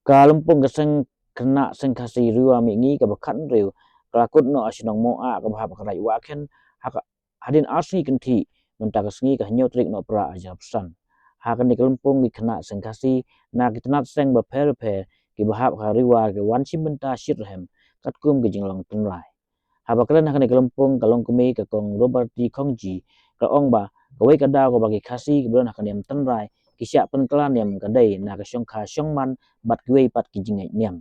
Kalumpung keseng kena sengkasi riwa mingi ke bakan riu kelakut no asinong moa ke bahap kerai waken hadin asni kenti mentaka sengi ke nyotrik no pra aja pesan hakan di kalumpung di kena sengkasi na kitanat seng baper ki bahap riwa ke wansi benta sirhem katkum ke jinglang tunrai haba kelen hakan di kalumpung kalong kumi ke kong Robert di kongji ke ong ba kawai kadau ke bagi kasi ke bulan hakan yang tunrai kisyak penkelan yang kadai na ke syongka syongman bat kuei pat ki jingai niam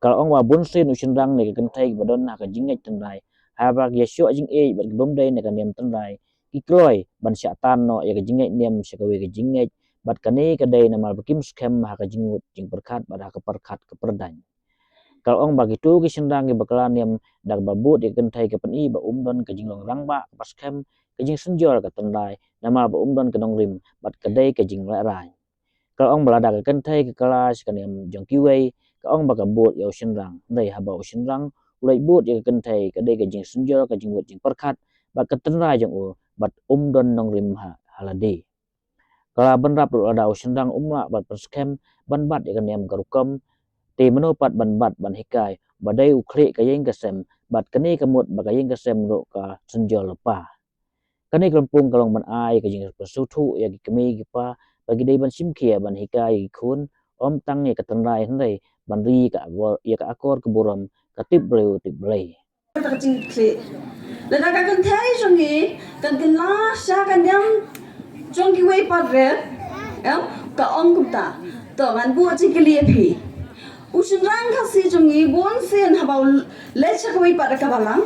kalau ong wa bunsin usindang ne kentai badon na ka jingai tendai haba ya syo jing e bat bomdai ne kan niam tendai ki kroi ban sya tan no ya ka jingai niam sya ka we ka jingai bat kane kadai na mal bakim skem ha ka jingut jing perkat bat ha ka perkat ke perdan kalau ong bagi tu ki sindang ki bakalan niam dak babut ya kentai ke pen i ba umdon ka jinglong rangba pas kem ka jing senjor ka tendai nama ba umdon ka dongrim bat kadai ka jing rai kalau ong belada ke kentai ke kelas kan yang jong kiwei ke ong baka bot ya usindang dai haba usindang ulai bot ya kentai ke dai ke jing senjor ke jing bot jing perkat bat ketenra jong u bat umdon nong rim halade kala benrap ada usindang umma bat perskem ban bat ya kan yang garukom te menopat ban bat ban hikai badai ukre ka yeng kesem bat kene kemut baka yeng kesem ro ka senjor lepa kane kampung kalong ban ai ka jing persutu ya ki kemi ki pa bagi dai ban simkia ban hikai kun om tang ya ketenrai hendai ban ri ka ya ka akor ke buram ka tip blei ka jing kle la da ka kan thai jongi kan tin la sha kan yang jong ki wei pat re ka ong kumta to ngan bu chi kli phi usun rang ka si jongi bon sen habau le cha ka wei pat ka balang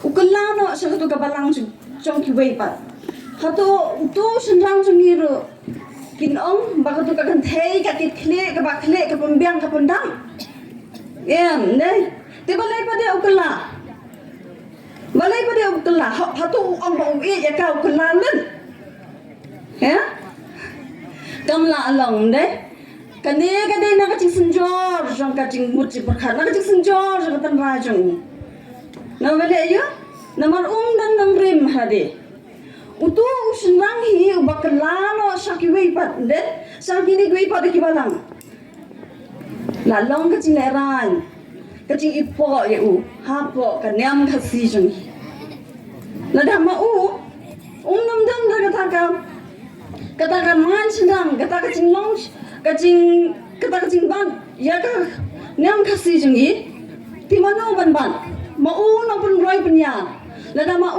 ukla no sa ka to ka balang jong ki wei pat hato tu senrang sengiro kin ong baka tu kakan thei ka kit khle ka ba khle ka pembiang ka pendang ne te balai pada ukla hato ong ba e ya ka ukla len kam la long de kane ka de na ka ching senjor jong ka ching mut chi pakha na ka ching senjor ka tan ra jong na bale yo namar dan nang rim hade utu senang hi bakalano saki wei pat de saki ni wei pat ki balang la long ka ching ran ka ching ipo ye u ha po ka nyam ka si jung la da ma u nam dan da kata ka man senang kata ka ching long kata ka ching ban ya ka nyam ka si jung i ti mano ban ma u na pun roi penya lada ma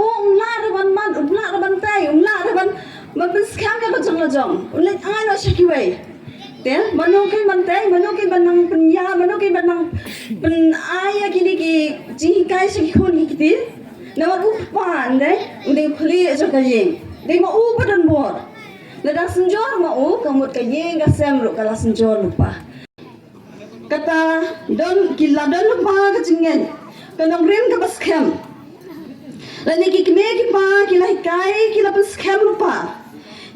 la raban man la raban tai la raban man skam ka jong ulai ai no shaki wei te mano kai man tai mano kai banang penya mano kai banang pen ai kini ki ji kai shaki khon ki ti na ma u pan dai ulai khli jo ka yeng dei ma u badan bor lada senjor ma u kamut ka yeng ka sem ro kala senjor lupa kata don kila don lupa ka jingen kanong rim ka baskem lani ki kme ki pa ki lai kai ki la pas kham pa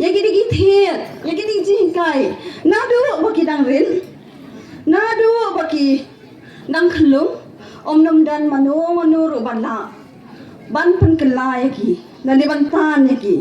ya ki di thiet ya ki di ji kai na du ba ki dang rin na du ba ki dang khlum om nam dan mano ro ban la ban pun kelai ki na li ban tan ya ki